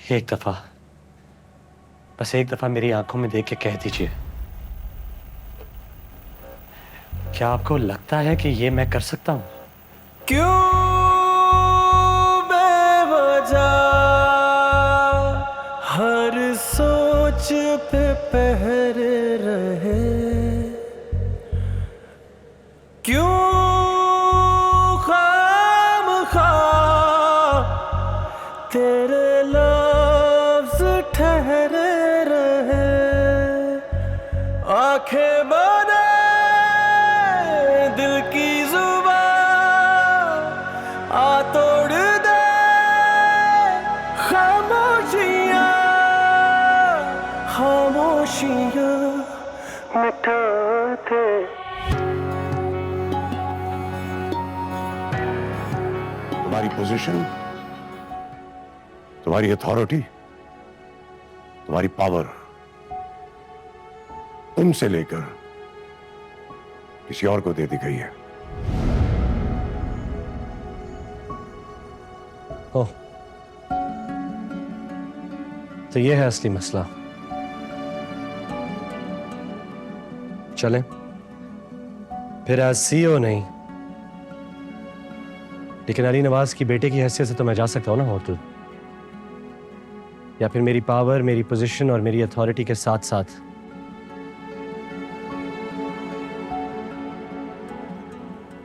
एक दफा, बस एक दफा मेरी आंखों में देख के कह दीजिए, क्या आपको लगता है कि ये मैं कर सकता हूं? क्यों बेवजह हर सोच पे पहर रहे, क्यों खामखा तेरे लफ्ज ठहरे रहे, आंखें बने दिल की जुबान आ तोड़ दे खामोशियां, खामोशियां मिटा दे। तुम्हारी पोजीशन, तुम्हारी अथॉरिटी, तुम्हारी पावर तुमसे लेकर किसी और को दे दी गई है। ओह, तो ये है असली मसला। चलें फिर एज सीईओ नहीं, लेकिन अली नवाज की बेटे की हैसियत से तो मैं जा सकता हूं ना, और तो या फिर मेरी पावर, मेरी पोजीशन और मेरी अथॉरिटी के साथ साथ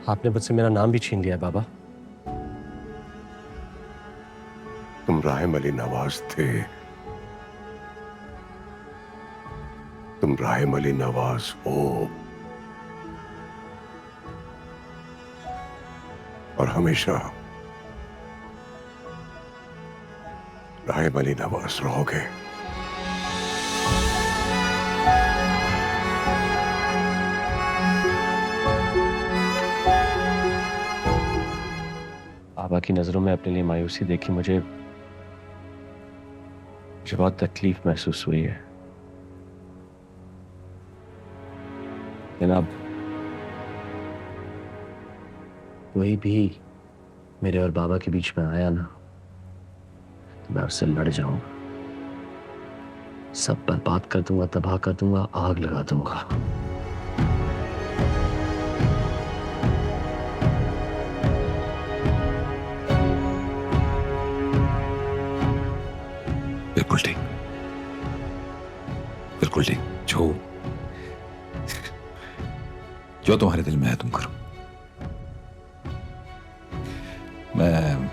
आपने मुझसे मेरा नाम भी छीन लिया बाबा। तुम राहिम अली नवाज थे, तुम राहिम अली नवाज हो, और हमेशा राहिम अली नवाज रहोगे। बाबा की नजरों में अपने लिए मायूसी देखी मुझे बहुत तकलीफ महसूस हुई है। जनाब, कोई भी मेरे और बाबा के बीच में आया ना, तो मैं उससे लड़ जाऊंगा, सब बर्बाद कर दूंगा, तबाह कर दूंगा, आग लगा दूंगा। बिल्कुल ठीक, बिल्कुल ठीक। जो जो तुम्हारे दिल में है तुम करो। मैं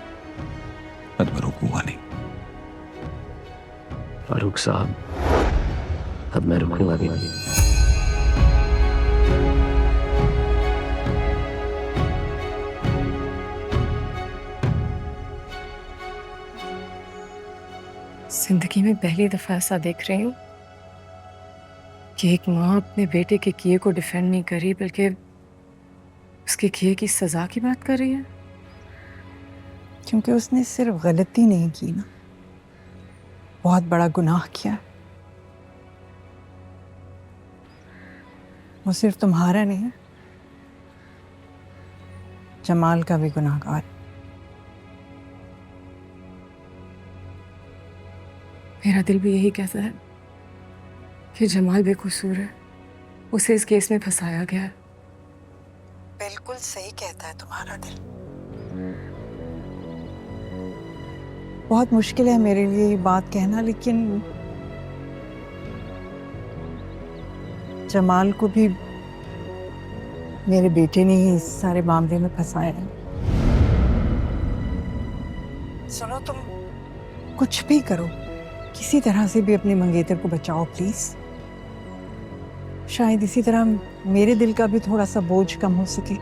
तुम्हें रोकूंगा नहीं। फारूक साहब, अब मैं रुकूंगा भी नहीं। जिंदगी में पहली दफा ऐसा देख रही हूँ कि एक माँ अपने बेटे के किए को डिफेंड नहीं कर रही, बल्कि उसके किए की सजा की बात कर रही है। क्योंकि उसने सिर्फ गलती नहीं की ना, बहुत बड़ा गुनाह किया। वो सिर्फ तुम्हारा नहीं है, जमाल का भी गुनाहगार। मेरा दिल भी यही कहता है कि जमाल बेकसूर है, उसे इस केस में फंसाया गया है। बिल्कुल सही कहता है तुम्हारा दिल। बहुत मुश्किल है मेरे लिए ये बात कहना, लेकिन जमाल को भी मेरे बेटे ने ही इस सारे मामले में फंसाया है। सुनो, तुम कुछ भी करो, किसी तरह से भी अपने मंगेतर को बचाओ प्लीज। शायद इसी तरह मेरे दिल का भी थोड़ा सा बोझ कम हो सके।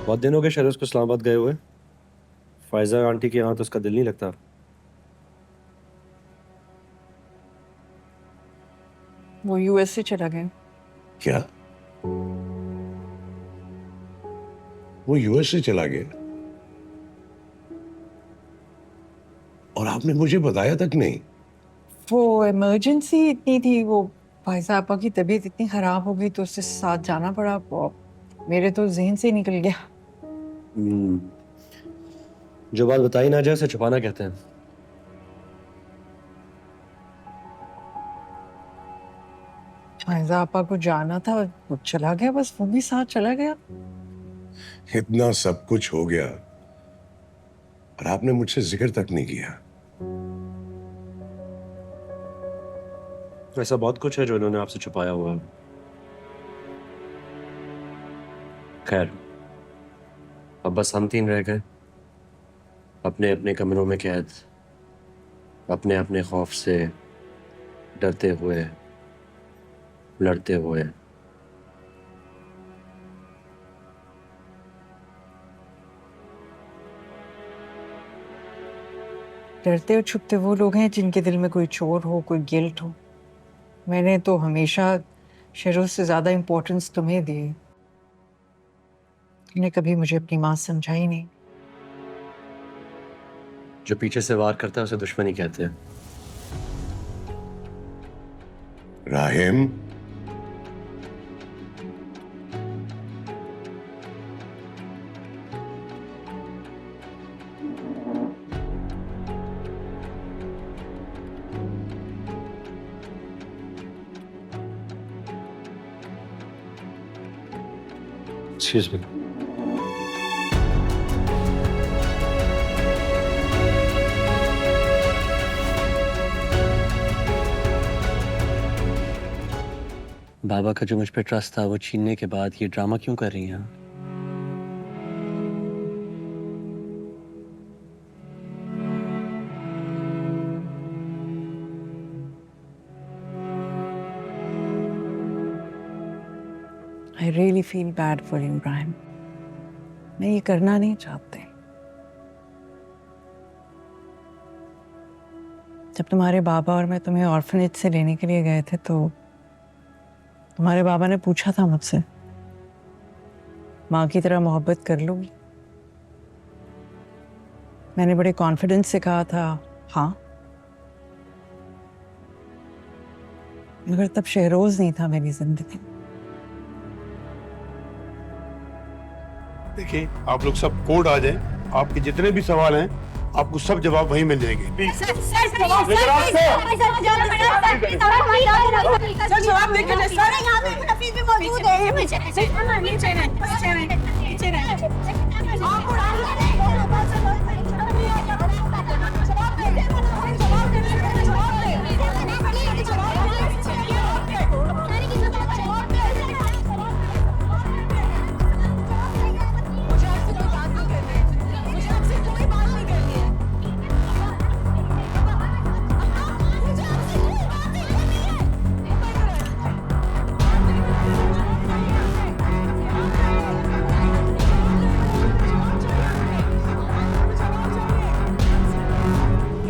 बहुत दिन हो गए शायद उसको इस्लामाबाद गए हुए। फायजा आंटी के यहाँ तो उसका दिल नहीं लगता। वो यूएस से चला गया। क्या वो यूएस से चला गया? और आपने मुझे बताया तक नहीं? वो इमरजेंसी इतनी थी, वो भाई साहब की तबीयत इतनी खराब हो गई तो उससे साथ जाना पड़ा। वो मेरे तो जहन से निकल गया। जो बात बताई ना जाए उसे छुपाना कहते हैं। फायजा आपा को जाना था, वो चला गया, बस वो भी साथ चला गया। इतना सब कुछ हो गया और आपने मुझसे जिक्र तक नहीं किया। ऐसा बहुत कुछ है जो उन्होंने आपसे छुपाया हुआ है। खैर, अब बस हम तीन रह गए, अपने अपने कमरों में कैद, अपने अपने खौफ से डरते हुए, लड़ते हुए। डरते और छुपते वो लोग हैं जिनके दिल में कोई चोर हो, कोई गिल्ट हो। मैंने तो हमेशा शेरोज से ज्यादा इम्पोर्टेंस तुम्हें दी है। तुमने कभी मुझे अपनी माँ समझा ही नहीं। जो पीछे से वार करता है उसे दुश्मनी कहते हैं। Rahim, Excuse me. बाबा का जो मुझ पे ट्रस्ट था वो छीनने के बाद ये ड्रामा क्यों कर रही हैं आप? I really feel bad for you, Ibrahim. मैं ये करना नहीं चाहते। जब तुम्हारे बाबा और मैं तुम्हें ऑर्फनेज से लेने के लिए गए थे तो तुम्हारे बाबा ने पूछा था मुझसे, माँ की तरह मोहब्बत कर लूंगी? मैंने बड़े कॉन्फिडेंस से कहा था हाँ, मगर तब शहरोज नहीं था मेरी जिंदगी। देखिए, आप लोग सब कोर्ट आ जाएं, आपके जितने भी सवाल हैं आपको सब जवाब वहीं मिल जाएंगे।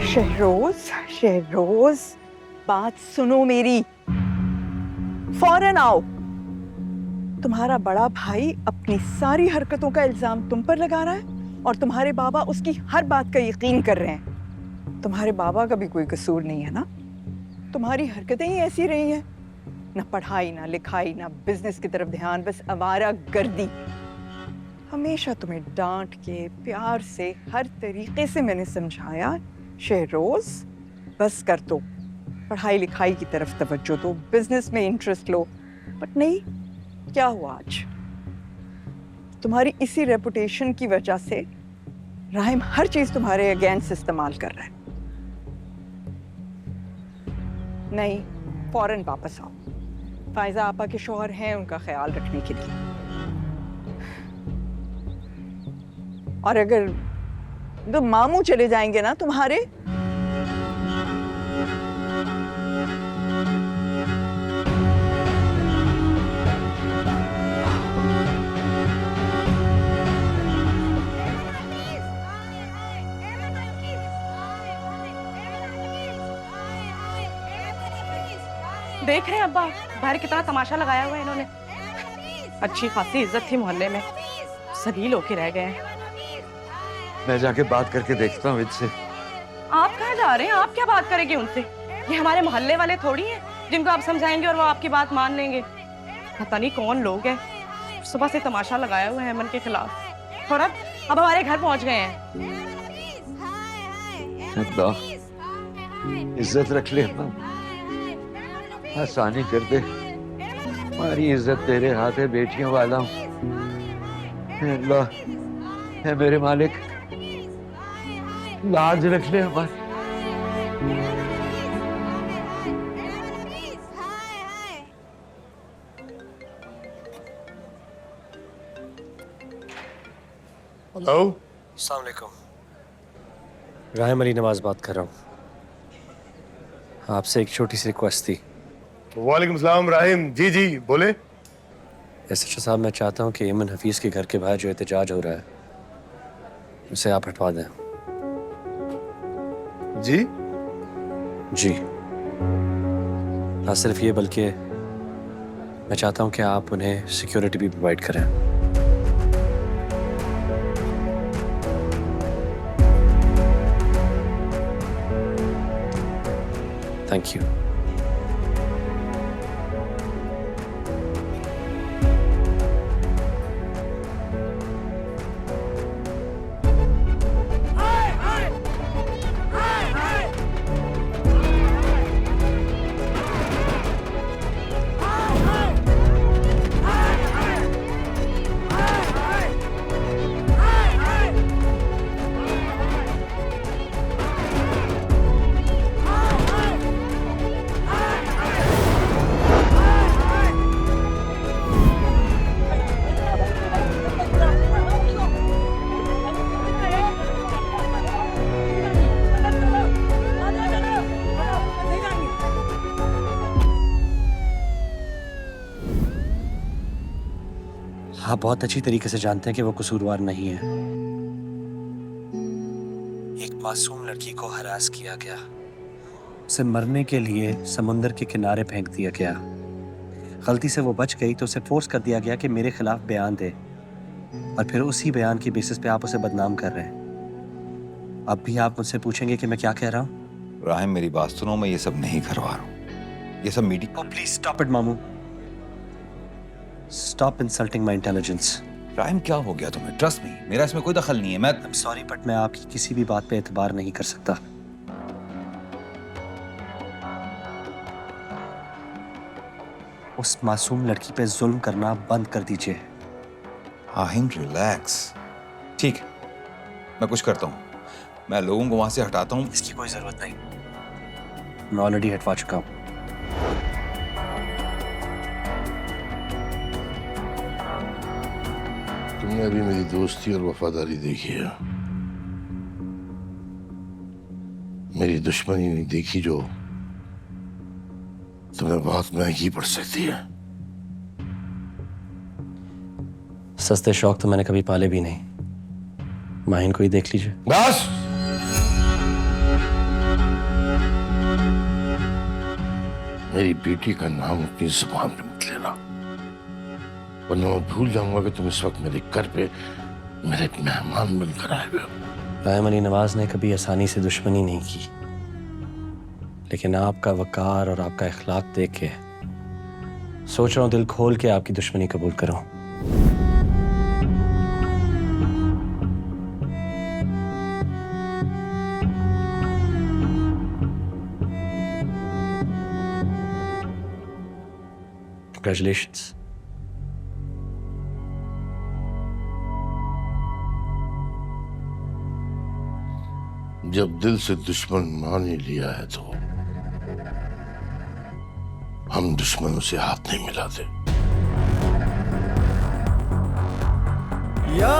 शहरोज, शहरोज, बात सुनो मेरी, फौरन आओ। तुम्हारा बड़ा भाई अपनी सारी हरकतों का इल्जाम तुम पर लगा रहा है और तुम्हारे बाबा उसकी हर बात का यकीन कर रहे हैं। तुम्हारे बाबा का भी कोई कसूर नहीं है ना? तुम्हारी हरकतें ही ऐसी रही हैं, ना पढ़ाई, ना लिखाई, ना बिजनेस की तरफ ध्यान, बस आवारा गर्दी। हमेशा तुम्हें डांट के, प्यार से, हर तरीके से मैंने समझाया, शहरोज बस कर दो, पढ़ाई लिखाई की तरफ तवज्जो दो, बिजनेस में इंटरेस्ट लो। बट नहीं, क्या हुआ आज? तुम्हारी इसी रेपुटेशन की वजह से राहिम हर चीज तुम्हारे अगेंस्ट इस्तेमाल कर रहा है। नहीं, फौरन वापस आओ। फायजा आपा के शौहर हैं, उनका ख्याल रखने के लिए। और अगर तो मामू चले जाएंगे ना तुम्हारे, देख रहे हैं अब्बा बाहर कितना तमाशा लगाया हुआ है इन्होंने। अच्छी खासी इज्जत थी मोहल्ले में, सलील होके रह गए हैं। मैं जाके बात करके देखता हूँ इनसे। आप कहाँ जा रहे हैं? आप क्या बात करेंगे उनसे? ये हमारे मोहल्ले वाले थोड़ी हैं जिनको आप समझाएंगे और वो आपकी बात मान लेंगे। पता नहीं कौन लोग हैं, सुबह से तमाशा लगाया हुआ है अमन के खिलाफ और अब हमारे घर पहुंच गए हैं। अल्लाह इज्जत रख ले अम्मा, आसानी कर दे, हमारी इज्जत तेरे हाथ है, बेटियों वाला हूँ। अल्लाह है मेरे मालिक, लाज रख ले हमारी। हेलो, अस्सलाम वालेकुम। राहिम अली नवाज बात कर रहा हूँ। आपसे एक छोटी सी रिक्वेस्ट थी। वालेकुम सलाम राहिम। जी जी बोले। एसएचओ साहब, मैं चाहता हूँ कि इमन हफीज़ के घर के बाहर जो एहतजाज हो रहा है उसे आप हटवा दें। जी जी, ना सिर्फ ये बल्कि मैं चाहता हूँ कि आप उन्हें सिक्योरिटी भी प्रोवाइड करें। Thank you. आप बहुत अच्छी तरीके से जानते हैं कि वो कसूरवार नहीं है। एक मासूम लड़की को हरास किया गया, उसे मरने के लिए समुंदर के किनारे फेंक दिया गया। गलती से वो बच गई तो उसे फोर्स कर दिया गया कि मेरे खिलाफ बयान दे, और फिर उसी बयान की बेसिस पे आप उसे बदनाम कर रहे हैं। अब भी आप मुझसे पूछेंगे कि मैं क्या कह रहा हूँ? राहिम मेरी बात सुनो, मैं ये सब नहीं करवा रहा हूँ। ये सब मीडिया। प्लीज स्टॉप इट मामू। स्टॉप इंसल्टिंग माई इंटेलिजेंस। राहिम क्या हो गया तुम्हें? ट्रस्ट मी, मेरा इसमें कोई दखल नहीं है। मैं सॉरी बट मैं आपकी किसी भी बात पे एतबार नहीं कर सकता। उस मासूम लड़की पे जुल्म करना बंद कर दीजिए। राहिम रिलैक्स। ठीक है, मैं कुछ करता हूँ, मैं लोगों को वहां से हटाता हूँ। इसकी कोई जरूरत नहीं, मैं ऑलरेडी हटवा चुका हूँ। तुमने अभी मेरी दोस्ती और वफादारी देखी है, मेरी दुश्मनी नहीं देखी जो तुम्हें बहुत महंगी पड़ सकती है। सस्ते शौक तो मैंने कभी पाले भी नहीं। माहिन को ही देख लीजिए। बस मेरी बेटी का नाम अपनी जुबान पे मत लेना, वरना मैं भूल जाऊंगा कि तुम इस वक्त मेरे घर पे मेरे मेहमान बनकर आए हुए हो। राहिम अली नवाज ने कभी आसानी से दुश्मनी नहीं की, लेकिन आपका वकार और आपका इखलाक देख के सोच रहा हूं दिल खोल के आपकी दुश्मनी कबूल करूं। Congratulations. जब दिल से दुश्मन मान ही लिया है तो हम दुश्मनों से हाथ नहीं मिलाते। या